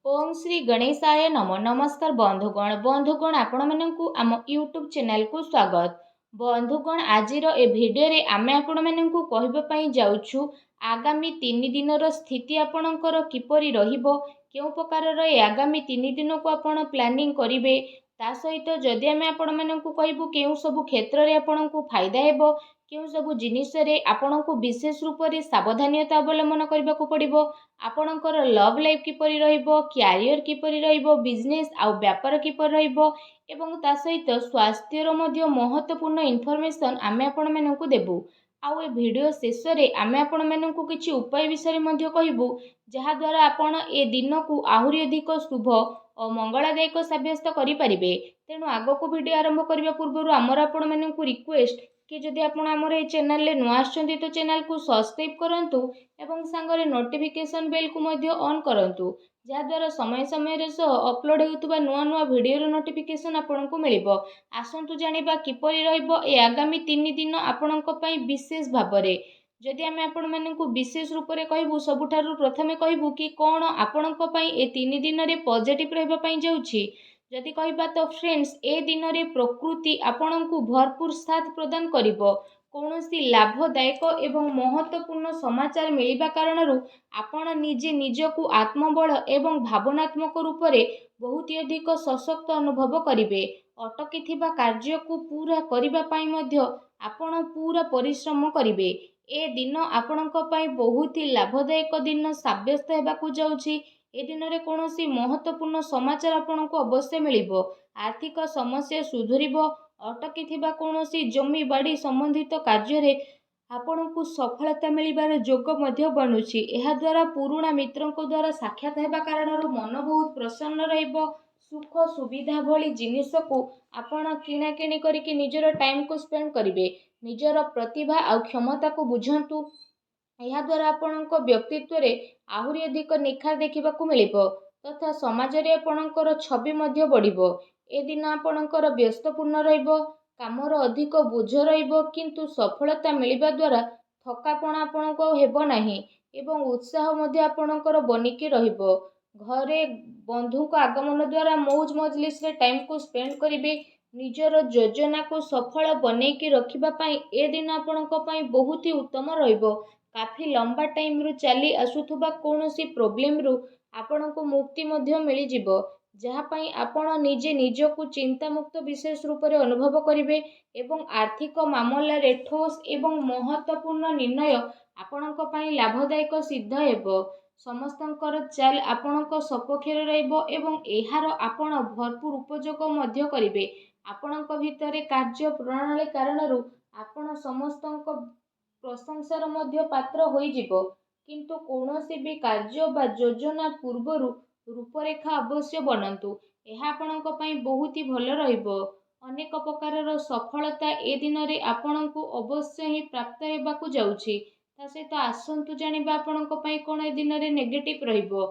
ओम श्री गणेशाय नम नमस्कार बंधुगण आपण मानकु आम यूट्यूब चैनल को स्वागत। बंधुगण आजिर ए भिडियो रे आमे आपण मानकु कहबा पई जाउछु आगामी 3 दिनर स्थिति आपणकर किपरि रहिबो, केउ प्रकार ए आगामी 3 दिन को आपण प्लानिंग करिवे, ता सहित जदि आमे आपण मानकु कहबु केउ सब क्षेत्र रे आपणकु फायदा हेबो, केउ सब जिनिस रे आपणकु विशेष रूप रे सावधानता अवलंबन करबाकू पड़िबो, आपणकर लव लाइफ किपरि रहिबो, क्यारियर किपरि रहिबो, बिजनेस आ व्यापार किपरि रहिबो एवं ता सहित स्वास्थ्यर मध्य महत्वपूर्ण इनफॉरमेशन आमे आपण मानकु देबु। आउ ए वीडियो शेष रे आमे आपण मानकु किछि उपाय विषय मध्य कहिबु, जहा द्वारा आपण ए दिन को आहुरी अधिक शुभ और मंगलदायक सब्यस्त करि परिबे। तेणु आगो को वीडियो आरंभ करबा पूर्व आमर आपण मानकु रिक्वेस्ट कि जदि आपण आमर ए चैनल ले नुआ आछंती तो चैनल को सब्सक्राइब करंतु एवं सांगरे नोटिफिकेशन बेल को मध्य ऑन करंतु, जहा द्वारा समय समय रे सो अपलोड हेउतबा नुआ नुआ वीडियो रो नोटिफिकेशन आपण को मिलिबो। आसंतु जानिबा किपरि रहइबो ए आगामी 3 दिन आपणक पई विशेष भाबरे। जदि आमे आपण मानकु विशेष रूप रे कहबु, सबुठारु प्रथमे कहबु कि कोन आपणक पई ए 3 दिन रे पॉजिटिव रहबा पई जाउछि। जदि कहबा तो फ्रेंड्स, ए दिन रे प्रकृति आपणकु भरपूर साथ प्रदान करिबो। कौनसी लाभदायक एवं महत्वपूर्ण समाचार मिलिबा कारणरू आपण निजे निजकु आत्मबल एवं भावनात्मक रूप से बहुत अधिक सशक्त अनुभव करिवे। अटकी थिबा कार्य को पूरा करिबा पई मध्य आपण पूरा परिश्रम करिवे। ए दिन आपणक पई बहुत ही लाभदायक दिन साब्यस्त हेबाकू जाउछि। ए दिन रे कौनसी महत्वपूर्ण समाचार आपणको अवश्य मिलिबो। आर्थिक समस्या सुधुरिबो। अटकी थिबा कौनसी जमी बाड़ी संबंधित कार्य रे आपणको सफलता मिलिबार जोग मध्य बनुछि। एहा द्वारा पुराणा मित्रंको द्वारा साक्षात हेबा कारणरू मन बहुत प्रसन्न रहिबो। सुख सुविधा भली जिनिस को आपण किना किणी करिके निजर टाइम को स्पेंड करिवे। निजर प्रतिभा आ क्षमता को बुझंतु। यह द्वारा आपणको व्यक्तित्व रे आहुरी अधिक निखार देखिबाकू मिलिबो तथा समाज रे आपणकर छवि मध्य बढ़िबो। ए दिन आपणकर व्यस्तपूर्ण रहिबो, कामर अधिक बोझ रहिबो, किंतु सफलता मिलिबा द्वारा थकापण आपणको हेबो नाही एवं उत्साह मध्य आपणकर बनिकी रहिबो। घरे बंधु को आगमन द्वारा मौज मजलिस रे टाइम को स्पेंड करिवे। निजर योजना को सफल बनेकी रखिबा पई ए दिन आपणको पई बहुत ही उत्तम रहिबो। काफी लंबा टाइम रु चली आसुथुबा कौनसी प्रॉब्लम रु आपणको मुक्ति मध्य मिली जिवो, जहा पई आपण निजे निजकु चिंता मुक्त विशेष रूप रे अनुभव करिवे एवं आर्थिक मामला रे ठोस एवं महत्वपूर्ण निर्णय आपणक पई लाभदायक सिद्ध हेबो। समस्तंकर चाल आपणक सपक्षरे रहइबो एवं एहार आपण भरपूर उपयोग मध्य करिवे। आपणक भितरे कार्य प्रणाली कारणरू आपण समस्तंक प्रशंसार मध्य पात्र होई जिवो, किंतु कौनसी भी कार्य बा योजना पूर्वरु रूपरेखा अवश्य बनंतु। एहा आपणक पई बहुत ही भल रहिबो। अनेक प्रकारर सफलता ए दिन रे आपणकु अवश्य ही प्राप्त हेबाकू जाउछि। ता सहित आसंतु जानिबा आपणक पई कोन ए दिन रे नेगेटिव रहिबो।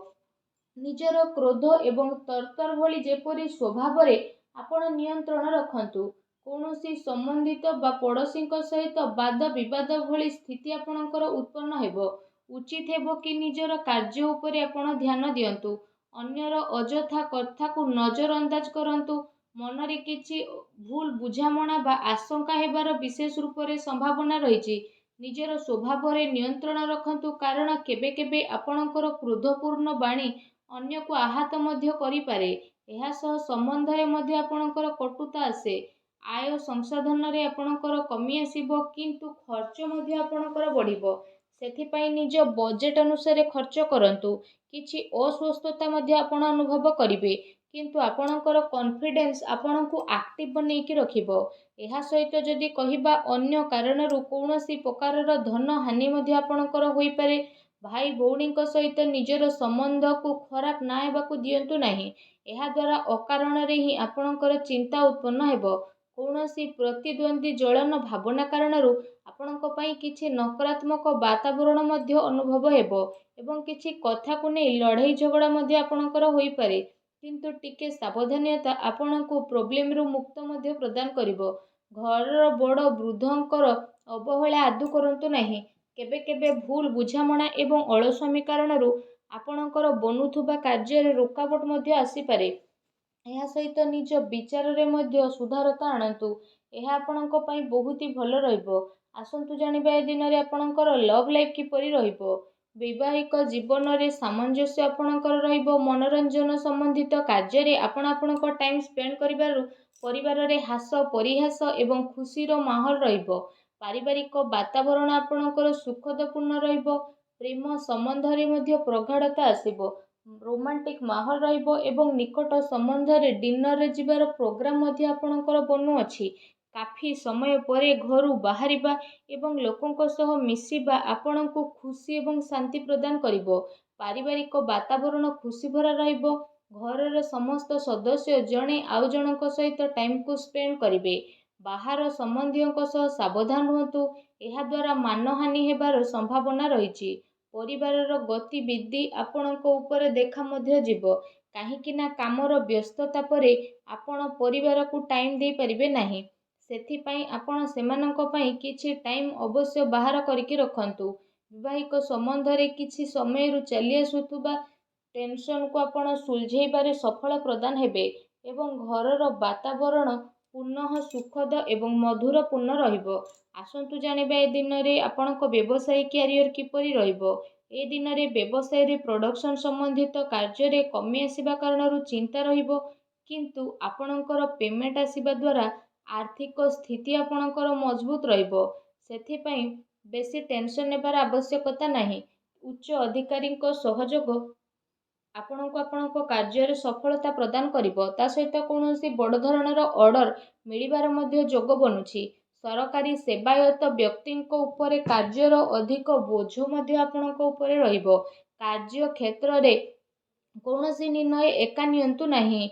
निजर क्रोध एवं तरतर भली जेपरि स्वभाव रे आपण नियंत्रण रखंतु। कौनसी संबंधित बा पड़ोसी सहित वाद विवाद भली स्थिति आपणकर उत्पन्न हेबो। उचित हेबो कि निजर कार्य उपरे आपण ध्यान दियंतु। अन्यर अजथा कथा को नजर अंदाज करंतु। मन रे किछि भूल बुझामणा बा आशंका हेबार विशेष रूप रे संभावना रहिछि। निजर स्वभाव रे नियंत्रण रखंतु, कारण केबे केबे आपणकर क्रोधपूर्ण बाणी अन्य को आहत मध्य करि पारे। एहा सह संबंध रे मध्य आपणकर कटुता आसे। आय संसाधन रे आपणकर कमी आसीबो, किंतु खर्च मध्य आपणकर बढ़िबो। सेथिपाई निज बजेट अनुसार खर्च करंतु। किछि अस्वस्थता मध्य आपण अनुभव करिवे, किंतु आपणकर कॉन्फिडेंस आपणकु एक्टिव बनेकी रखिबो। एहा सहित जदि कहिबा अन्य कारणरू कौनसी प्रकारर धन हानि मध्य आपणकर होई पारे। भाई भौणी सहित निजर संबंध को खराब ना हेबाकू दियंतु नाही। एहा द्वारा अकारण रे ही आपणकर चिंता उत्पन्न हेबो। कौनसी प्रतिद्वंदी जलन भावना कारणरू आपणक पई किछि नकारात्मक वातावरण मध्य अनुभव हेबो एवं किछि कथा को नै लड़ाई झगड़ा मध्य आपणकर होई पारे, किंतु टिके सावधानता आपणको प्रॉब्लम रु मुक्त मध्य प्रदान करिवो। घर बड़ वृद्धंकर अवहेला आदु करंतु नाही। केबे केबे भूल बुझामणा एवं अलस्वामी कारणरू ଆପଣଙ୍କର ବନୁଥିବା କାର୍ଯ୍ୟରେ ରୋକାବଟ ମଧ୍ୟ ଆସିପାରେ। ଏହା ସହିତ ନିଜ ବିଚାରରେ ମଧ୍ୟ ସୁଧାରତା ଆଣନ୍ତୁ। ଏହା ଆପଣଙ୍କ ପାଇଁ ବହୁତ ହି ଭଲ ରହିବ। ଆସନ୍ତୁ ଜାଣିବା ଏ ଦିନରେ ଆପଣଙ୍କର ଲଭ୍ ଲାଇଫ୍ କିପରି ରହିବ। ବୈବାହିକ ଜୀବନରେ ସାମଞ୍ଜସ୍ୟ ଆପଣଙ୍କର ରହିବ। ମନୋରଞ୍ଜନ ସମ୍ବନ୍ଧିତ କାର୍ଯ୍ୟରେ ଆପଣ ଆପଣଙ୍କ ଟାଇମ୍ ସ୍ପେଣ୍ଡ କରିବାରୁ ପରିବାରରେ ହାସ ପରିହାସ ଏବଂ ଖୁସିର ମାହୋଲ ରହିବ। ପାରିବାରିକ ବାତାବରଣ ଆପଣଙ୍କର ସୁଖଦପୂର୍ଣ୍ଣ ରହିବ। ପ୍ରେମ ସମ୍ବନ୍ଧରେ ମଧ୍ୟ ପ୍ରଗାଢ଼ତା ଆସିବ। ରୋମାଣ୍ଟିକ ମାହୋଲ ରହିବ ଏବଂ ନିକଟ ସମ୍ବନ୍ଧରେ ଡିନରରେ ଯିବାର ପ୍ରୋଗ୍ରାମ ମଧ୍ୟ ଆପଣଙ୍କର ବନୁଅଛି। କାଫି ସମୟ ପରେ ଘରୁ ବାହାରିବା ଏବଂ ଲୋକଙ୍କ ସହ ମିଶିବା ଆପଣଙ୍କୁ ଖୁସି ଏବଂ ଶାନ୍ତି ପ୍ରଦାନ କରିବ। ପାରିବାରିକ ବାତାବରଣ ଖୁସି ଭରା ରହିବ। ଘରର ସମସ୍ତ ସଦସ୍ୟ ଜଣେ ଆଉ ଜଣଙ୍କ ସହିତ ଟାଇମକୁ ସ୍ପେଣ୍ଡ କରିବେ। ବାହାର ସମ୍ବନ୍ଧୀୟଙ୍କ ସହ ସାବଧାନ ରୁହନ୍ତୁ। ଏହାଦ୍ୱାରା ମାନହାନି ହେବାର ସମ୍ଭାବନା ରହିଛି। ପରିବାରର ଗତିବିଧି ଆପଣଙ୍କ ଉପରେ ଦେଖା ମଧ୍ୟ ଯିବ। କାହିଁକି ନା କାମର ବ୍ୟସ୍ତତା ପରେ ଆପଣ ପରିବାରକୁ ଟାଇମ୍ ଦେଇପାରିବେ ନାହିଁ। ସେଥିପାଇଁ ଆପଣ ସେମାନଙ୍କ ପାଇଁ କିଛି ଟାଇମ୍ ଅବଶ୍ୟ ବାହାର କରିକି ରଖନ୍ତୁ। ବୈବାହିକ ସମ୍ବନ୍ଧରେ କିଛି ସମୟରୁ ଚାଲି ଆସୁଥିବା ଟେନସନକୁ ଆପଣ ସୁଲଝେଇବାରେ ସଫଳ ପ୍ରଦାନ ହେବେ ଏବଂ ଘରର ବାତାବରଣ ପୁନଃ ସୁଖଦ ଏବଂ ମଧୁରପୂର୍ଣ୍ଣ ରହିବ। ଆସନ୍ତୁ ଜାଣିବା ଏ ଦିନରେ ଆପଣଙ୍କ ବ୍ୟବସାୟିକ କ୍ୟାରିୟର କିପରି ରହିବ। ଏ ଦିନରେ ବ୍ୟବସାୟରେ ପ୍ରଡକ୍ସନ ସମ୍ବନ୍ଧିତ କାର୍ଯ୍ୟରେ କମି ଆସିବା କାରଣରୁ ଚିନ୍ତା ରହିବ, କିନ୍ତୁ ଆପଣଙ୍କର ପେମେଣ୍ଟ ଆସିବା ଦ୍ୱାରା ଆର୍ଥିକ ସ୍ଥିତି ଆପଣଙ୍କର ମଜବୁତ ରହିବ। ସେଥିପାଇଁ ବେଶୀ ଟେନସନ ନେବାର ଆବଶ୍ୟକତା ନାହିଁ। ଉଚ୍ଚ ଅଧିକାରୀଙ୍କ ସହଯୋଗ ଆପଣଙ୍କୁ ଆପଣଙ୍କ କାର୍ଯ୍ୟରେ ସଫଳତା ପ୍ରଦାନ କରିବ। ତା ସହିତ କୌଣସି ବଡ଼ ଧରଣର ଅର୍ଡର ମିଳିବାର ମଧ୍ୟ ଯୋଗ ବନୁଛି। ସରକାରୀ ସେବାୟତ ବ୍ୟକ୍ତିଙ୍କ ଉପରେ କାର୍ଯ୍ୟର ଅଧିକ ବୋଝ ମଧ୍ୟ ଆପଣଙ୍କ ଉପରେ ରହିବ। କାର୍ଯ୍ୟ କ୍ଷେତ୍ରରେ କୌଣସି ନିର୍ଣ୍ଣୟ ଏକା ନିଅନ୍ତୁ ନାହିଁ।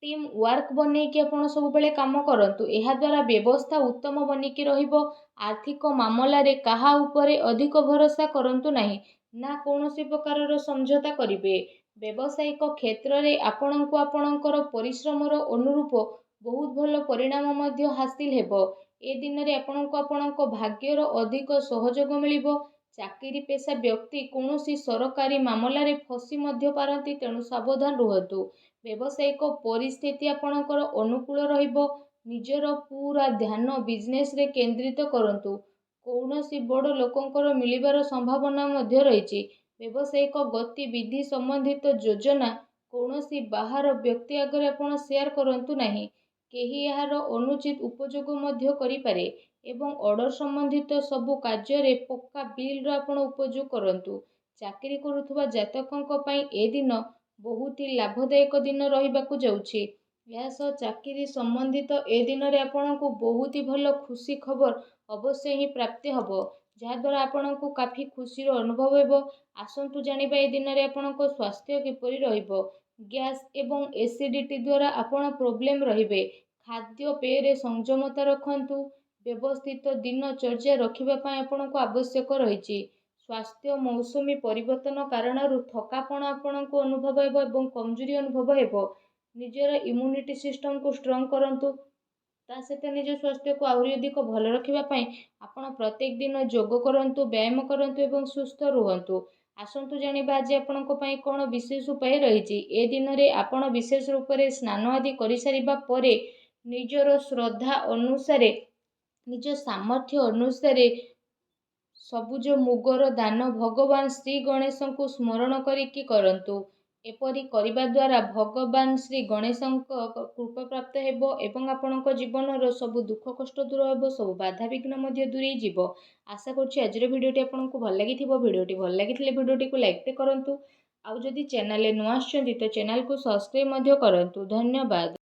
ଟିମ୍ ୱାର୍କ ବନେଇକି ଆପଣ ସବୁବେଳେ କାମ କରନ୍ତୁ। ଏହାଦ୍ୱାରା ବ୍ୟବସ୍ଥା ଉତ୍ତମ ବନିକି ରହିବ। ଆର୍ଥିକ ମାମଲାରେ କାହା ଉପରେ ଅଧିକ ଭରସା କରନ୍ତୁ ନାହିଁ, ନା କୌଣସି ପ୍ରକାରର ସମଝୋତା କରିବେ। ବ୍ୟବସାୟିକ କ୍ଷେତ୍ରରେ ଆପଣଙ୍କୁ ଆପଣଙ୍କର ପରିଶ୍ରମର ଅନୁରୂପ ବହୁତ ଭଲ ପରିଣାମ ମଧ୍ୟ ହାସିଲ ହେବ। ଏ ଦିନରେ ଆପଣଙ୍କୁ ଆପଣଙ୍କ ଭାଗ୍ୟର ଅଧିକ ସହଯୋଗ ମିଳିବ। ଚାକିରି ପେଶା ବ୍ୟକ୍ତି କୌଣସି ସରକାରୀ ମାମଲାରେ ଫସି ମଧ୍ୟ ପାରନ୍ତି, ତେଣୁ ସାବଧାନ ରୁହନ୍ତୁ। ବ୍ୟବସାୟିକ ପରିସ୍ଥିତି ଆପଣଙ୍କର ଅନୁକୂଳ ରହିବ। ନିଜର ପୁରା ଧ୍ୟାନ ବିଜନେସରେ କେନ୍ଦ୍ରିତ କରନ୍ତୁ। କୌଣସି ବଡ଼ ଲୋକଙ୍କର ମିଳିବାର ସମ୍ଭାବନା ମଧ୍ୟ ରହିଛି। ବ୍ୟବସାୟିକ ଗତିବିଧି ସମ୍ବନ୍ଧିତ ଯୋଜନା କୌଣସି ବାହାର ବ୍ୟକ୍ତି ଆଗରେ ଆପଣ ସେୟାର କରନ୍ତୁ ନାହିଁ। କେହି ଏହାର ଅନୁଚିତ ଉପଯୋଗ ମଧ୍ୟ କରିପାରେ ଏବଂ ଅର୍ଡର ସମ୍ବନ୍ଧିତ ସବୁ କାର୍ଯ୍ୟରେ ପକ୍କା ବିଲ୍ର ଆପଣ ଉପଯୋଗ କରନ୍ତୁ। ଚାକିରି କରୁଥିବା ଜାତକଙ୍କ ପାଇଁ ଏ ଦିନ ବହୁତ ହି ଲାଭଦାୟକ ଦିନ ରହିବାକୁ ଯାଉଛି। ଏହା ସହ ଚାକିରି ସମ୍ବନ୍ଧିତ ଏ ଦିନରେ ଆପଣଙ୍କୁ ବହୁତ ହି ଭଲ ଖୁସି ଖବର ଅବଶ୍ୟ ହିଁ ପ୍ରାପ୍ତି ହେବ, ଯାହାଦ୍ୱାରା ଆପଣଙ୍କୁ କାଫି ଖୁସିର ଅନୁଭବ ହେବ। ଆସନ୍ତୁ ଜାଣିବା ଏ ଦିନରେ ଆପଣଙ୍କ ସ୍ୱାସ୍ଥ୍ୟ କିପରି ରହିବ। ଗ୍ୟାସ୍ ଏବଂ ଏସିଡିଟି ଦ୍ୱାରା ଆପଣ ପ୍ରୋବ୍ଲେମ ରହିବେ। ଖାଦ୍ୟପେୟରେ ସଂଯମତା ରଖନ୍ତୁ। ବ୍ୟବସ୍ଥିତ ଦିନଚର୍ଯ୍ୟା ରଖିବା ପାଇଁ ଆପଣଙ୍କୁ ଆବଶ୍ୟକ ରହିଛି। ସ୍ୱାସ୍ଥ୍ୟ ମୌସୁମୀ ପରିବର୍ତ୍ତନ କାରଣରୁ ଥକାପଣ ଆପଣଙ୍କୁ ଅନୁଭବ ହେବ ଏବଂ କମଜୋରି ଅନୁଭବ ହେବ। ନିଜର ଇମ୍ୟୁନିଟି ସିଷ୍ଟମକୁ ଷ୍ଟ୍ରଙ୍ଗ କରନ୍ତୁ। ତା ସହିତ ନିଜ ସ୍ୱାସ୍ଥ୍ୟକୁ ଆହୁରି ଅଧିକ ଭଲ ରଖିବା ପାଇଁ ଆପଣ ପ୍ରତ୍ୟେକ ଦିନ ଯୋଗ କରନ୍ତୁ, ବ୍ୟାୟାମ କରନ୍ତୁ ଏବଂ ସୁସ୍ଥ ରୁହନ୍ତୁ। ଆସନ୍ତୁ ଜାଣିବା ଆଜି ଆପଣଙ୍କ ପାଇଁ କ'ଣ ବିଶେଷ ଉପାୟ ରହିଛି। ଏ ଦିନରେ ଆପଣ ବିଶେଷ ରୂପରେ ସ୍ନାନ ଆଦି କରିସାରିବା ପରେ ନିଜର ଶ୍ରଦ୍ଧା ଅନୁସାରେ, ନିଜ ସାମର୍ଥ୍ୟ ଅନୁସାରେ ସବୁଜ ମୁଗର ଦାନ ଭଗବାନ ଶ୍ରୀ ଗଣେଶଙ୍କୁ ସ୍ମରଣ କରିକି କରନ୍ତୁ। ଏପରି କରିବା ଦ୍ୱାରା ଭଗବାନ ଶ୍ରୀ ଗଣେଶଙ୍କ କୃପା ପ୍ରାପ୍ତ ହେବ ଏବଂ ଆପଣଙ୍କ ଜୀବନର ସବୁ ଦୁଃଖ କଷ୍ଟ ଦୂର ହେବ, ସବୁ ବାଧାବିଘ୍ନ ମଧ୍ୟ ଦୂରେଇ ଯିବ। ଆଶା କରୁଛି ଆଜିର ଭିଡ଼ିଓଟି ଆପଣଙ୍କୁ ଭଲ ଲାଗିଥିବ। ଭିଡ଼ିଓଟି ଭଲ ଲାଗିଥିଲେ ଭିଡ଼ିଓଟିକୁ ଲାଇକ୍ କରନ୍ତୁ। ଆଉ ଯଦି ଚ୍ୟାନେଲରେ ନୂଆ ଆସିଛନ୍ତି ତ ଚ୍ୟାନେଲକୁ ସବସ୍କ୍ରାଇବ୍ ମଧ୍ୟ କରନ୍ତୁ। ଧନ୍ୟବାଦ।